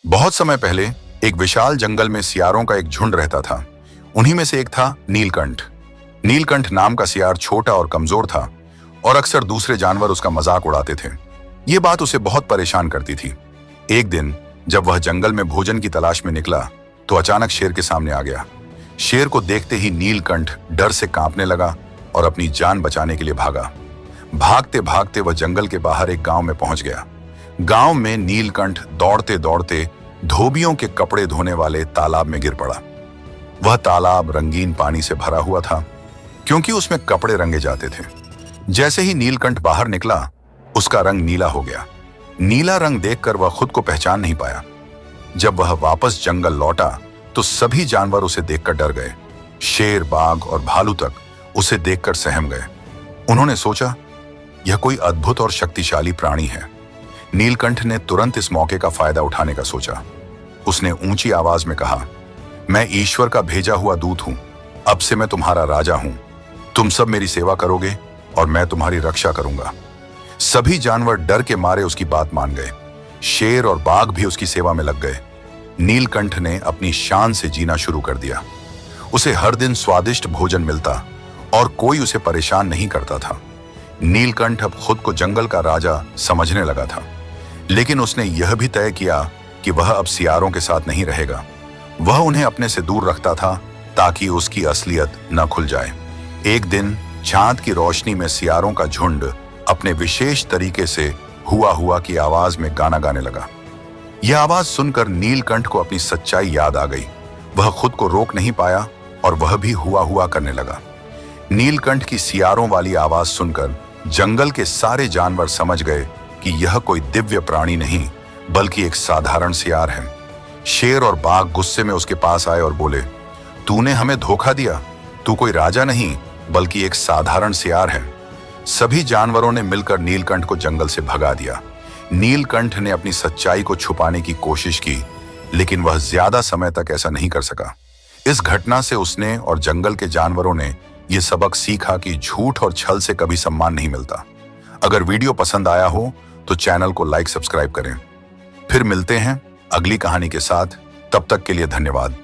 बहुत समय पहले एक विशाल जंगल में सियारों का एक झुंड रहता था। उन्हीं में से एक था नीलकंठ। नीलकंठ नाम का सियार छोटा और कमजोर था और अक्सर दूसरे जानवर उसका मजाक उड़ाते थे। ये बात उसे बहुत परेशान करती थी। एक दिन जब वह जंगल में भोजन की तलाश में निकला तो अचानक शेर के सामने आ गया। शेर को देखते ही नीलकंठ डर से कांपने लगा और अपनी जान बचाने के लिए भागा। भागते भागते वह जंगल के बाहर एक गांव में पहुंच गया। गांव में नीलकंठ दौड़ते दौड़ते धोबियों के कपड़े धोने वाले तालाब में गिर पड़ा। वह तालाब रंगीन पानी से भरा हुआ था क्योंकि उसमें कपड़े रंगे जाते थे। जैसे ही नीलकंठ बाहर निकला उसका रंग नीला हो गया। नीला रंग देखकर वह खुद को पहचान नहीं पाया। जब वह वापस जंगल लौटा तो सभी जानवर उसे देखकर डर गए। शेर, बाघ और भालू तक उसे देखकर सहम गए। उन्होंने सोचा, यह कोई अद्भुत और शक्तिशाली प्राणी है। नीलकंठ ने तुरंत इस मौके का फायदा उठाने का सोचा। उसने ऊंची आवाज में कहा, मैं ईश्वर का भेजा हुआ दूत हूं। अब से मैं तुम्हारा राजा हूं। तुम सब मेरी सेवा करोगे और मैं तुम्हारी रक्षा करूंगा। सभी जानवर डर के मारे उसकी बात मान गए। शेर और बाघ भी उसकी सेवा में लग गए। नीलकंठ ने अपनी शान से जीना शुरू कर दिया। उसे हर दिन स्वादिष्ट भोजन मिलता और कोई उसे परेशान नहीं करता था। नीलकंठ अब खुद को जंगल का राजा समझने लगा था, लेकिन उसने यह भी तय किया कि वह अब सियारों के साथ नहीं रहेगा। वह उन्हें अपने से दूर रखता था ताकि उसकी असलियत न खुल जाए। एक दिन चांद की रोशनी में सियारों का झुंड अपने विशेष तरीके से हुआ हुआ की आवाज में गाना गाने लगा। यह आवाज सुनकर नीलकंठ को अपनी सच्चाई याद आ गई। वह खुद को रोक नहीं पाया और वह भी हुआ हुआ करने लगा। नीलकंठ की सियारों वाली आवाज सुनकर जंगल के सारे जानवर समझ गए कि यह कोई दिव्य प्राणी नहीं बल्कि एक साधारण सियार है। शेर और बाघ गुस्से में उसके पास आए और बोले, तूने हमें धोखा दिया। तू कोई राजा नहीं बल्कि एक साधारण सियार है। सभी जानवरों ने मिलकर नीलकंठ को जंगल से भगा दिया। नीलकंठ ने अपनी सच्चाई को छुपाने की कोशिश की, लेकिन वह ज्यादा समय तक ऐसा नहीं कर सका। इस घटना से उसने और जंगल के जानवरों ने यह सबक सीखा कि झूठ और छल से कभी सम्मान नहीं मिलता। अगर वीडियो पसंद आया हो तो चैनल को लाइक, सब्सक्राइब करें। फिर मिलते हैं अगली कहानी के साथ। तब तक के लिए धन्यवाद।